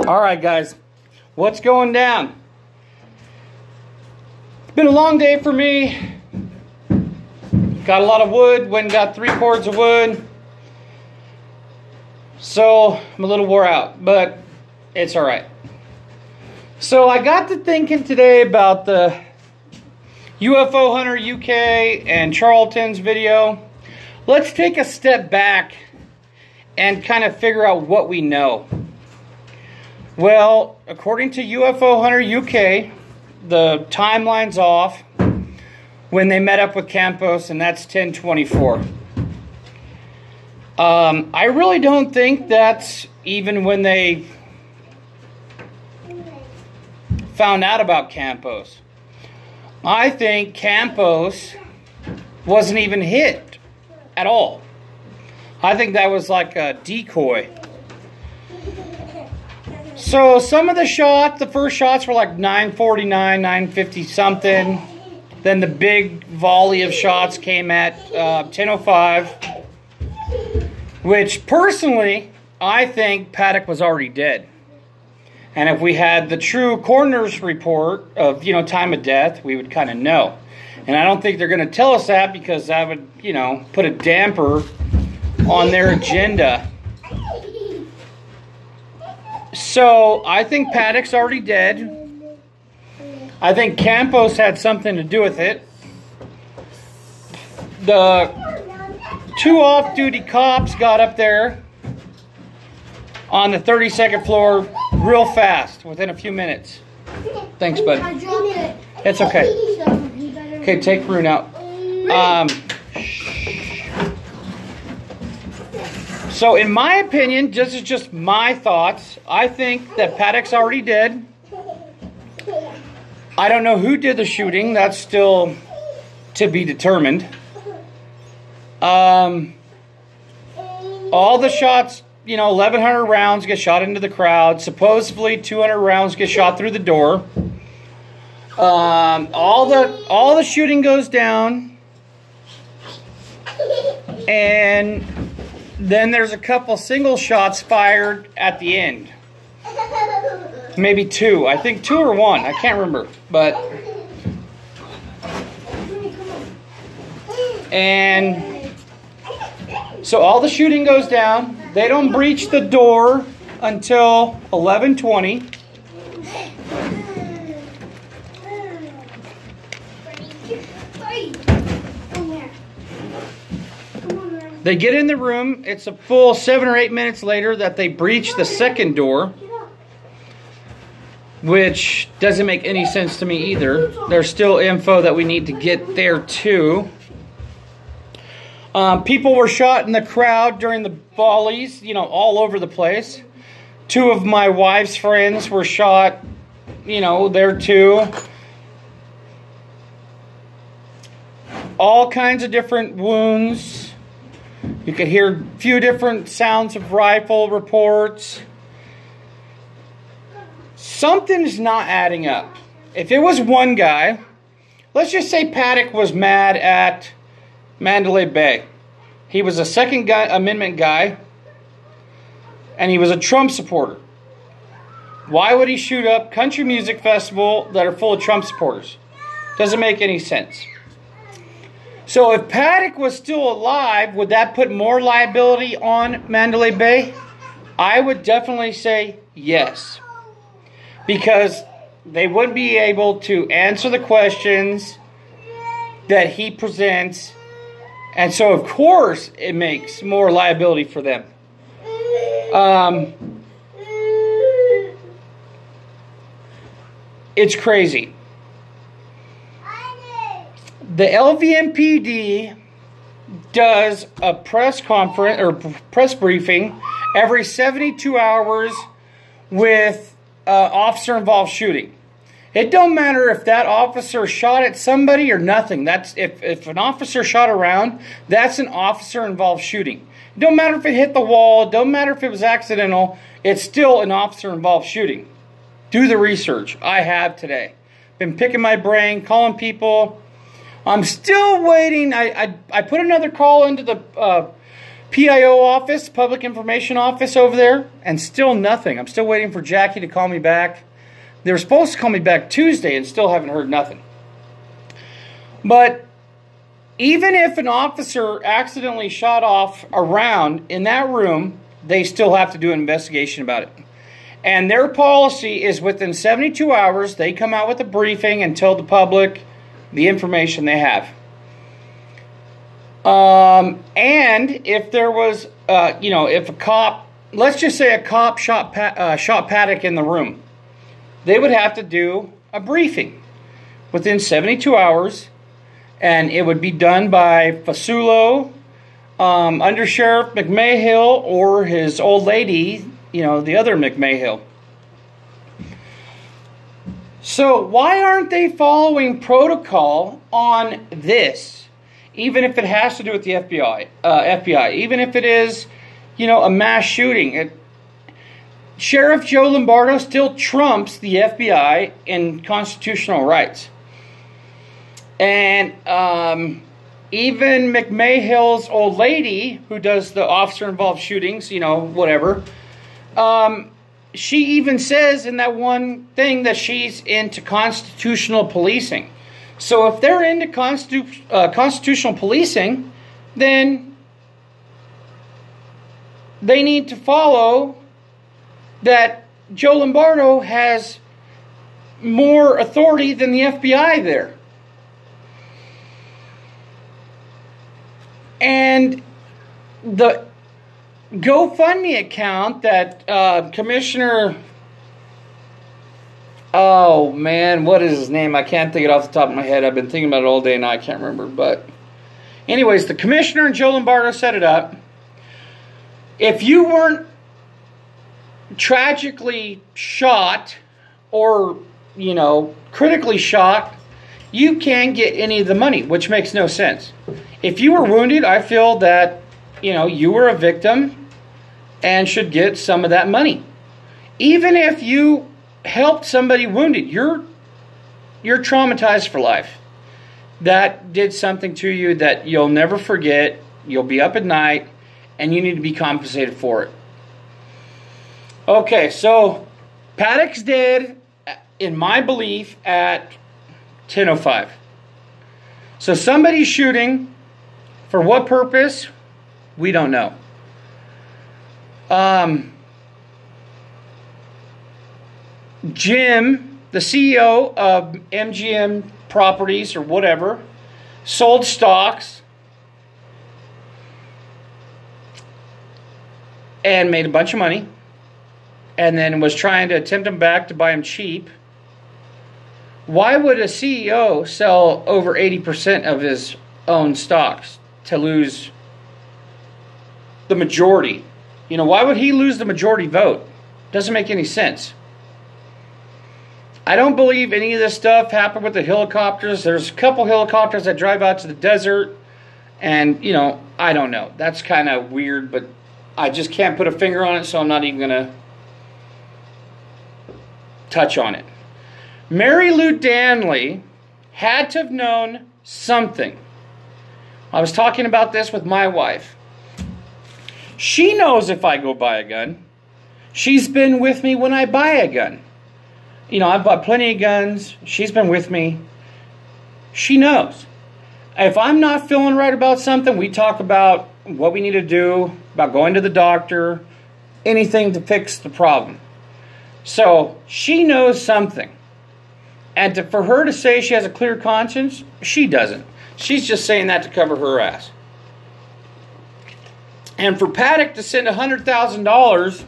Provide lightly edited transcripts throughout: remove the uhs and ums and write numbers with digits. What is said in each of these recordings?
Alright guys, what's going down? It's been a long day for me. Got a lot of wood, went and got 3 cords of wood. So I'm a little wore out, but it's alright. So I got to thinking today about the UFO Hunter UK and Charlton's video. Let's take a step back and kind of figure out what we know. Well, according to UFO Hunter UK, the timeline's off when they met up with Campos, and that's 10/24. I really don't think that's even when they found out about Campos. I think Campos wasn't even hit at all. I think that was like a decoy. So some of the shots, the first shots were like 949, 950 something. Then the big volley of shots came at 10:05. Which personally, I think Paddock was already dead. And if we had the true coroner's report of, time of death, we would kind of know. And I don't think they're going to tell us that because that would, put a damper on their agenda. So, I think Paddock's already dead. I think Campos had something to do with it. The 2 off-duty cops got up there on the 32nd floor real fast, within a few minutes. Thanks, bud. It's okay. Okay, take Rune out. So, in my opinion, this is just my thoughts. I think that Paddock's already dead. I don't know who did the shooting. That's still to be determined. All the shots, 1,100 rounds get shot into the crowd. Supposedly, 200 rounds get shot through the door. All the shooting goes down. And then there's a couple single shots fired at the end. Maybe 2. I think 2 or 1. I can't remember. And so all the shooting goes down. They don't breach the door until 11:20. They get in the room. It's a full 7 or 8 minutes later that they breach the second door, which doesn't make any sense to me either. There's still info that we need to get there too. People were shot in the crowd during the volleys, all over the place. 2 of my wife's friends were shot, there too. All kinds of different wounds. You could hear a few different sounds of rifle reports. Something's not adding up. If it was one guy, let's just say Paddock was mad at Mandalay Bay. He was a Second Amendment guy, and he was a Trump supporter. Why would he shoot up country music festival that are full of Trump supporters? Doesn't make any sense. So if Paddock was still alive, would that put more liability on Mandalay Bay? I would definitely say yes. Because they wouldn't be able to answer the questions that he presents. And so, of course, it makes more liability for them. It's crazy. The LVMPD does a press conference or press briefing every 72 hours with officer-involved shooting. It don't matter if that officer shot at somebody or nothing. That's if an officer shot around, that's an officer-involved shooting. It don't matter if it hit the wall. It don't matter if it was accidental. It's still an officer-involved shooting. Do the research. I have today. Been picking my brain, calling people. I'm still waiting. I put another call into the PIO office, Public Information Office over there, and still nothing. I'm still waiting for Jackie to call me back. They were supposed to call me back Tuesday and still haven't heard nothing. But even if an officer accidentally shot off a round in that room, they still have to do an investigation about it. And their policy is within 72 hours, they come out with a briefing and tell the public the information they have. And if there was, if a cop, let's just say a cop shot Paddock in the room, they would have to do a briefing within 72 hours, and it would be done by Fasulo, Under Sheriff McMahill, or his old lady, the other McMahill. So why aren't they following protocol on this? Even if it has to do with the FBI, even if it is, a mass shooting. Sheriff Joe Lombardo still trumps the FBI in constitutional rights. And even McMahill's old lady, who does the officer-involved shootings, whatever, she even says in that one thing that she's into constitutional policing. So if they're into constitutional policing, then they need to follow that Joe Lombardo has more authority than the FBI there. And the GoFundMe account that Commissioner... Oh, man, what is his name? I can't think it off the top of my head. I've been thinking about it all day and I can't remember. But anyways, the commissioner and Joe Lombardo set it up. If you weren't tragically shot or, critically shot, you can't get any of the money, which makes no sense. If you were wounded, I feel that, you were a victim and should get some of that money. Even if you helped somebody wounded, you're traumatized for life. That did something to you that you'll never forget. You'll be up at night and you need to be compensated for it. Okay, so Paddock's dead, in my belief, at 10:05. So somebody's shooting. For what purpose? We don't know. Jim, the CEO of MGM Properties or whatever, sold stocks and made a bunch of money, and then was trying to tempt him back to buy him cheap. Why would a CEO sell over 80% of his own stocks to lose the majority? Why would he lose the majority vote? Doesn't make any sense. I don't believe any of this stuff happened with the helicopters. There's a couple helicopters that drive out to the desert. And, I don't know. That's kind of weird, but I just can't put a finger on it, so I'm not even going to touch on it. Mary Lou Danley had to have known something. I was talking about this with my wife. She knows if I go buy a gun. She's been with me when I buy a gun. I've bought plenty of guns. She's been with me. She knows. If I'm not feeling right about something, we talk about what we need to do, about going to the doctor, anything to fix the problem. So she knows something. And for her to say she has a clear conscience, she doesn't. She's just saying that to cover her ass. And for Paddock to send $100,000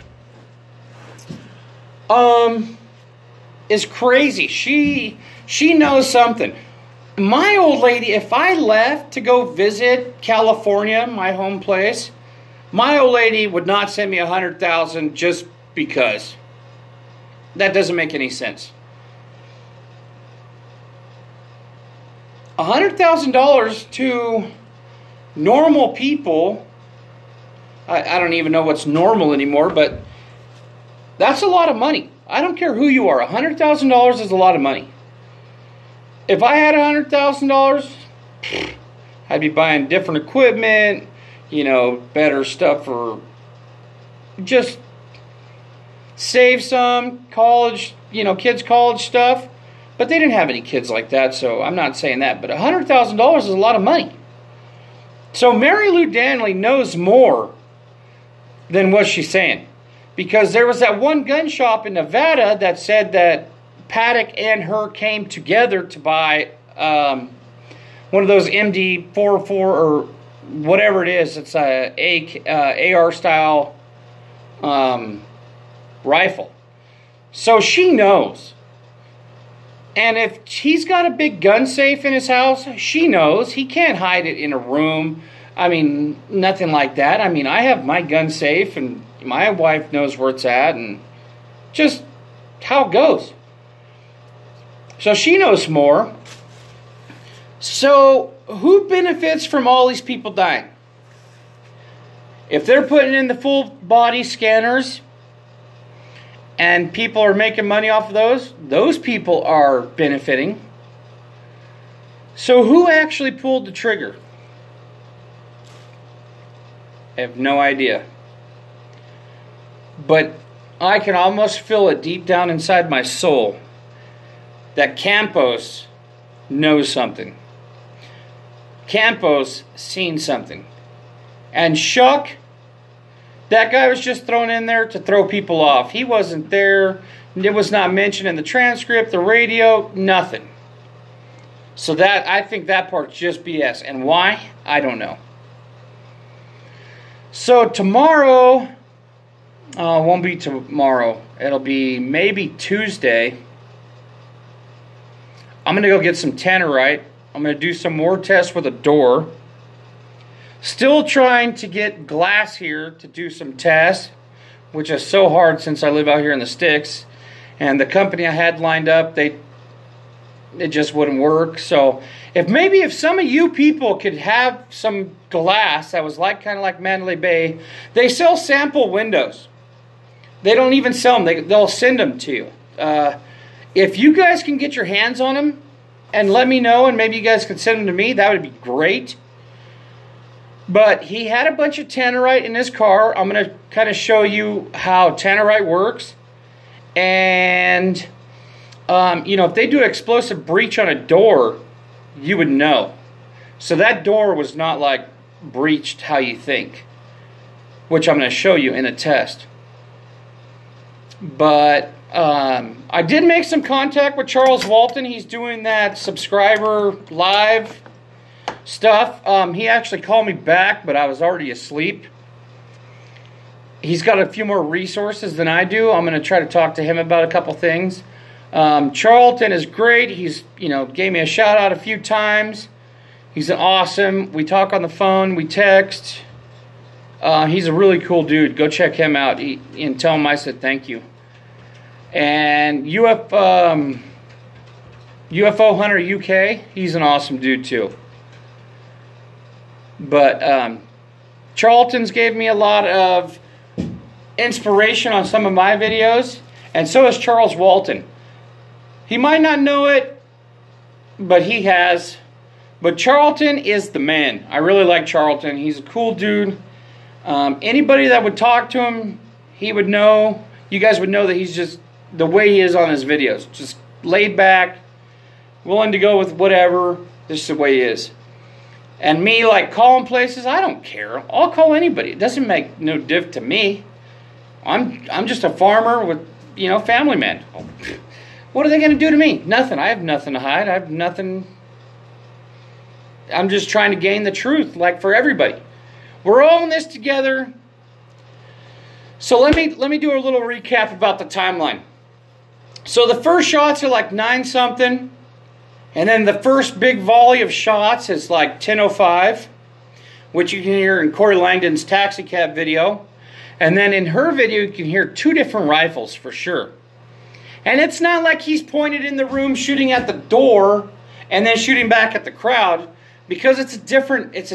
is crazy. She knows something. My old lady, if I left to go visit California, my home place, my old lady would not send me $100,000 just because. That doesn't make any sense. $100,000 to normal people, I don't even know what's normal anymore, but that's a lot of money. I don't care who you are. $100,000 is a lot of money. If I had $100,000, I'd be buying different equipment, you know, better stuff for just save some college, you know, kids' college stuff. But they didn't have any kids like that, so I'm not saying that. But $100,000 is a lot of money. So Mary Lou Danley knows more than what she's saying. Because there was that one gun shop in Nevada that said that Paddock and her came together to buy one of those MD-44 or whatever it is. It's a AR-style rifle. So she knows. And if he's got a big gun safe in his house, she knows. He can't hide it in a room. I mean, nothing like that. I mean, I have my gun safe, and my wife knows where it's at, and just how it goes. So she knows more. So who benefits from all these people dying? If they're putting in the full body scanners and people are making money off of those people are benefiting. So who actually pulled the trigger? I have no idea. But I can almost feel it deep down inside my soul that Campos knows something. Campos seen something. And Shuck, that guy was just thrown in there to throw people off. He wasn't there. It was not mentioned in the transcript, the radio, nothing. So that, I think that part's just BS. And why? I don't know. So tomorrow, it won't be tomorrow. It'll be maybe Tuesday. I'm going to go get some tannerite. I'm going to do some more tests with a door. Still trying to get glass here to do some tests, which is so hard since I live out here in the sticks. And the company I had lined up, it just wouldn't work. So if some of you people could have some glass that was kind of like Mandalay Bay, they sell sample windows. They don't even sell them. They'll send them to you. If you guys can get your hands on them and let me know, and maybe you guys could send them to me, that would be great. But he had a bunch of tannerite in his car. I'm going to kind of show you how tannerite works. And, you know, if they do an explosive breach on a door, you would know. So that door was not like breached how you think, which I'm going to show you in a test. But I did make some contact with Charles Walton. He's doing that subscriber live stuff. He actually called me back, but I was already asleep. He's got a few more resources than I do. I'm going to try to talk to him about a couple things. Charlton is great. He's, you know, gave me a shout out a few times. He's awesome. We talk on the phone. We text. He's a really cool dude. Go check him out and tell him I said thank you. And UFO Hunter UK, he's an awesome dude too. But Charlton's gave me a lot of inspiration on some of my videos, and so has Charles Walton. He might not know it, but he has. But Charlton is the man. I really like Charlton. He's a cool dude. Anybody that would talk to him, he would know. You guys would know that he's just the way he is on his videos. Just laid back, willing to go with whatever. This is the way he is. And me, like, calling places, I don't care. I'll call anybody. It doesn't make no diff to me. I'm just a farmer with, you know, family man. What are they going to do to me? Nothing. I have nothing to hide. I have nothing. I'm just trying to gain the truth, like, for everybody. We're all in this together. So let me do a little recap about the timeline. So the first shots are like 9-something. And then the first big volley of shots is like 10:05, which you can hear in Corey Langdon's taxi cab video. And then in her video, you can hear 2 different rifles for sure. And it's not like he's pointed in the room shooting at the door and then shooting back at the crowd, because it's a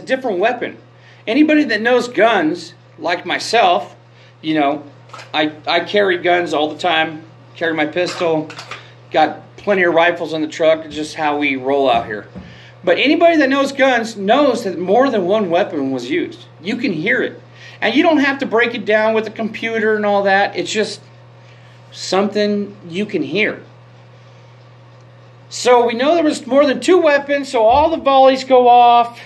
different weapon. Anybody that knows guns, like myself, you know, I carry guns all the time, carry my pistol, got plenty of rifles in the truck. It's just how we roll out here. But anybody that knows guns knows that more than one weapon was used. You can hear it. And you don't have to break it down with a computer and all that. It's just something you can hear. So we know there was more than 2 weapons, so all the volleys go off.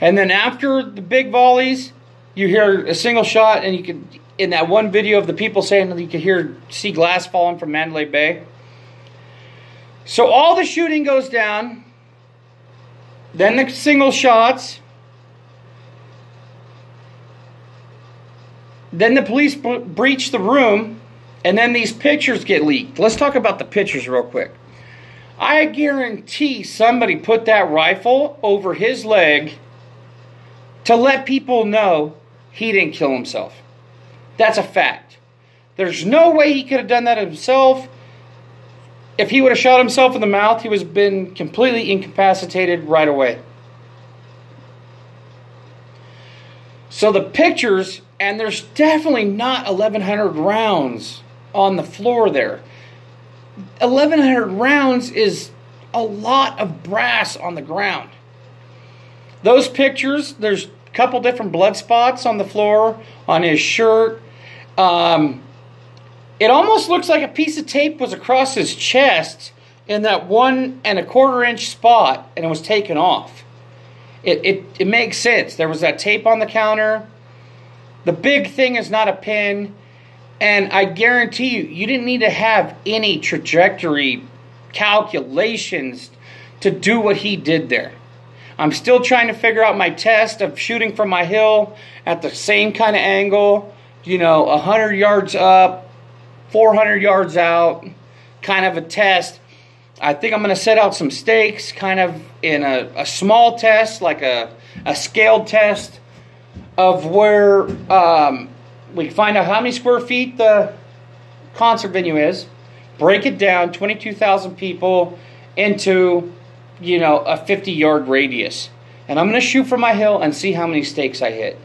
And then after the big volleys, you hear a single shot, and you could, in that one video of the people saying that you could see glass falling from Mandalay Bay. So all the shooting goes down. Then the single shots. Then the police breach the room, and then these pictures get leaked. Let's talk about the pictures real quick. I guarantee somebody put that rifle over his leg to let people know he didn't kill himself. That's a fact. There's no way he could have done that himself. If he would have shot himself in the mouth, he would have been completely incapacitated right away. So the pictures, and there's definitely not 1,100 rounds on the floor there. 1,100 rounds is a lot of brass on the ground. Those pictures, there's a couple different blood spots on the floor, on his shirt. It almost looks like a piece of tape was across his chest in that 1 1/4 inch spot, and it was taken off. It makes sense. There was that tape on the counter. The big thing is not a pin. And I guarantee you, you didn't need to have any trajectory calculations to do what he did there. I'm still trying to figure out my test of shooting from my hill at the same kind of angle. You know, 100 yards up, 400 yards out, kind of a test. I think I'm going to set out some stakes kind of in a small test, like a scaled test of where we can find out how many square feet the concert venue is, break it down, 22,000 people, into, you know, a 50-yard radius. And I'm going to shoot from my hill and see how many stakes I hit.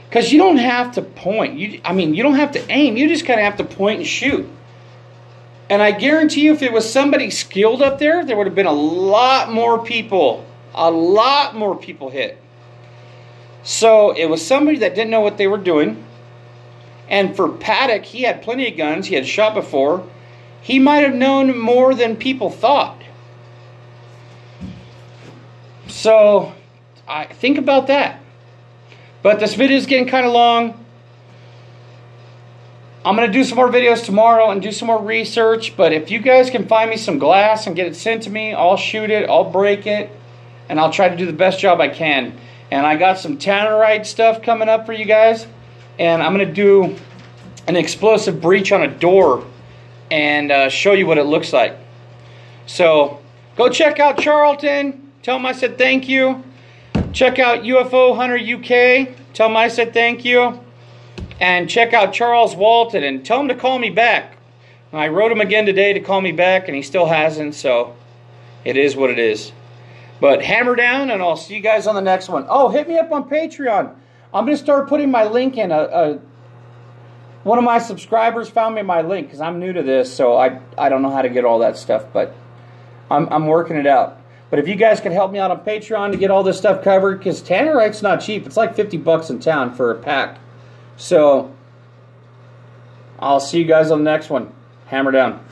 Because you don't have to point. You don't have to aim. You just kind of have to point and shoot. And I guarantee you, if it was somebody skilled up there, there would have been a lot more people hit. So it was somebody that didn't know what they were doing. And for Paddock, he had plenty of guns. He had shot before. He might have known more than people thought. So I think about that. But this video is getting kind of long. I'm going to do some more videos tomorrow and do some more research. But if you guys can find me some glass and get it sent to me, I'll shoot it, I'll break it, and I'll try to do the best job I can. And I got some tannerite stuff coming up for you guys. And I'm going to do an explosive breach on a door and show you what it looks like. So go check out Charlton. Tell them I said thank you. Check out UFO Hunter UK. Tell them I said thank you. And check out Charles Walton and tell him to call me back. I wrote him again today to call me back and he still hasn't, so it is what it is. But hammer down and I'll see you guys on the next one. Oh, hit me up on Patreon. I'm going to start putting my link in. One of my subscribers found me my link because I'm new to this, so I don't know how to get all that stuff, but I'm working it out. But if you guys can help me out on Patreon to get all this stuff covered, because tannerite's not cheap. It's like 50 bucks in town for a pack. So I'll see you guys on the next one. Hammer down.